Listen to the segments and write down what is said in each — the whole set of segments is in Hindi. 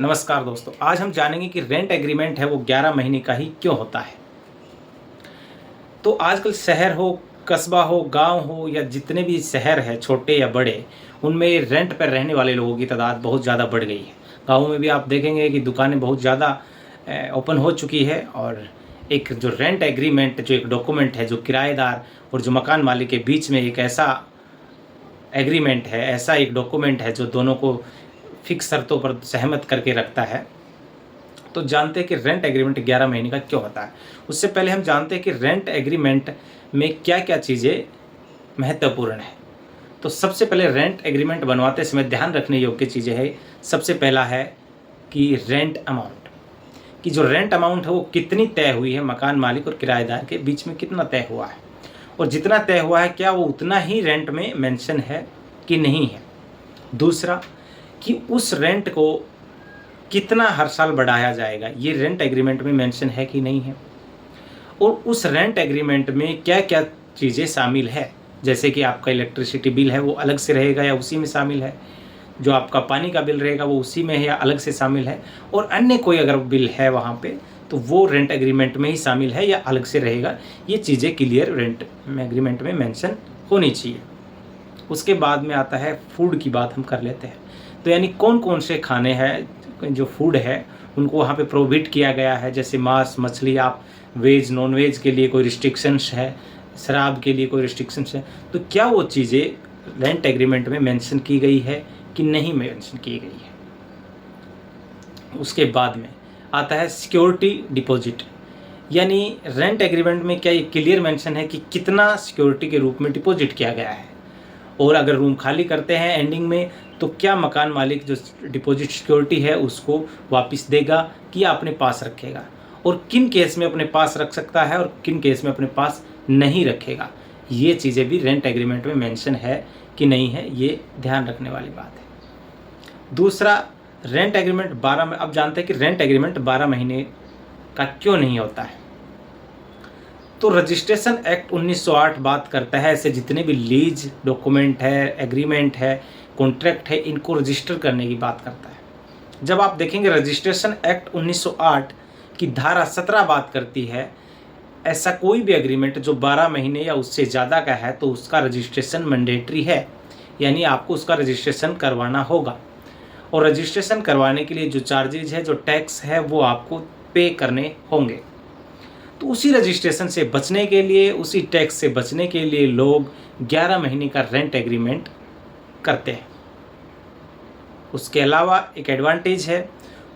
नमस्कार दोस्तों, आज हम जानेंगे कि रेंट एग्रीमेंट है वो 11 महीने का ही क्यों होता है। तो आजकल शहर हो, कस्बा हो, गांव हो या जितने भी शहर है छोटे या बड़े, उनमें रेंट पर रहने वाले लोगों की तादाद बहुत ज़्यादा बढ़ गई है। गाँव में भी आप देखेंगे कि दुकानें बहुत ज़्यादा ओपन हो चुकी है और एक जो रेंट एग्रीमेंट जो एक डॉक्यूमेंट है जो किराएदार और जो मकान मालिक के बीच में एक ऐसा एग्रीमेंट है, ऐसा एक डॉक्यूमेंट है जो दोनों को फिक्स शर्तों पर सहमत करके रखता है। तो जानते हैं कि रेंट एग्रीमेंट 11 महीने का क्यों होता है। उससे पहले हम जानते हैं कि रेंट एग्रीमेंट में क्या क्या चीज़ें महत्वपूर्ण है। तो सबसे पहले रेंट एग्रीमेंट बनवाते समय ध्यान रखने योग्य चीज़ें है। सबसे पहला है कि रेंट अमाउंट, कि जो रेंट अमाउंट है वो कितनी तय हुई है, मकान मालिक और किराएदार के बीच में कितना तय हुआ है, और जितना तय हुआ है क्या वो उतना ही रेंट में मेंशन है कि नहीं है। दूसरा कि उस रेंट को कितना हर साल बढ़ाया जाएगा, ये रेंट एग्रीमेंट में मेंशन है कि नहीं है। और उस रेंट एग्रीमेंट में क्या क्या चीज़ें शामिल है, जैसे कि आपका इलेक्ट्रिसिटी बिल है वो अलग से रहेगा या उसी में शामिल है, जो आपका पानी का बिल रहेगा वो उसी में है या अलग से शामिल है, और अन्य कोई अगर बिल है वहाँ पे तो वो रेंट एग्रीमेंट में ही शामिल है या अलग से रहेगा। ये चीज़ें क्लियर रेंट एग्रीमेंट में मेंशन होनी चाहिए। उसके बाद में आता है फूड की बात हम कर लेते हैं। तो यानी कौन कौन से खाने हैं जो फूड है उनको वहाँ पे प्रोहिबिट किया गया है, जैसे मांस मछली, आप वेज नॉन वेज के लिए कोई रिस्ट्रिक्शंस है, शराब के लिए कोई रिस्ट्रिक्शंस है, तो क्या वो चीज़ें रेंट एग्रीमेंट में मेंशन की गई है कि नहीं मेंशन की गई है। उसके बाद में आता है सिक्योरिटी डिपॉजिट, यानी रेंट एग्रीमेंट में क्या ये क्लियर मेंशन है कि कितना सिक्योरिटी के रूप में डिपॉजिट किया गया है, और अगर रूम खाली करते हैं एंडिंग में तो क्या मकान मालिक जो डिपॉजिट सिक्योरिटी है उसको वापस देगा कि अपने पास रखेगा, और किन केस में अपने पास रख सकता है और किन केस में अपने पास नहीं रखेगा। ये चीज़ें भी रेंट एग्रीमेंट में मेंशन है कि नहीं है, ये ध्यान रखने वाली बात है। दूसरा रेंट एग्रीमेंट 12 में, अब जानते हैं कि रेंट एग्रीमेंट 12 महीने का क्यों नहीं होता है। तो रजिस्ट्रेशन एक्ट 1908 बात करता है ऐसे जितने भी लीज डॉक्यूमेंट है, एग्रीमेंट है, कॉन्ट्रैक्ट है, इनको रजिस्टर करने की बात करता है। जब आप देखेंगे रजिस्ट्रेशन एक्ट 1908 की धारा 17 बात करती है ऐसा कोई भी एग्रीमेंट जो 12 महीने या उससे ज़्यादा का है तो उसका रजिस्ट्रेशन मैंडेटरी है, यानी आपको उसका रजिस्ट्रेशन करवाना होगा, और रजिस्ट्रेशन करवाने के लिए जो चार्जेज है, जो टैक्स है, वो आपको पे करने होंगे। तो उसी रजिस्ट्रेशन से बचने के लिए, उसी टैक्स से बचने के लिए लोग 11 महीने का रेंट एग्रीमेंट करते हैं। उसके अलावा एक एडवांटेज है,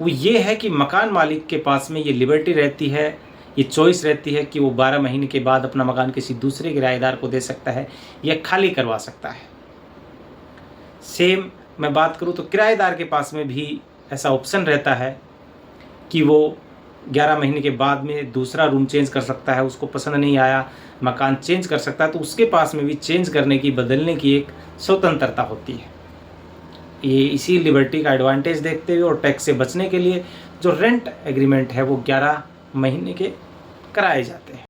वो ये है कि मकान मालिक के पास में ये लिबर्टी रहती है, ये चॉइस रहती है कि वो 12 महीने के बाद अपना मकान किसी दूसरे किराएदार को दे सकता है या खाली करवा सकता है। सेम मैं बात करूँ तो किराएदार के पास में भी ऐसा ऑप्शन रहता है कि वो 11 महीने के बाद में दूसरा रूम चेंज कर सकता है, उसको पसंद नहीं आया मकान चेंज कर सकता है, तो उसके पास में भी चेंज करने की, बदलने की एक स्वतंत्रता होती है। ये इसी लिबर्टी का एडवांटेज देखते हुए और टैक्स से बचने के लिए जो रेंट एग्रीमेंट है वो 11 महीने के कराए जाते हैं।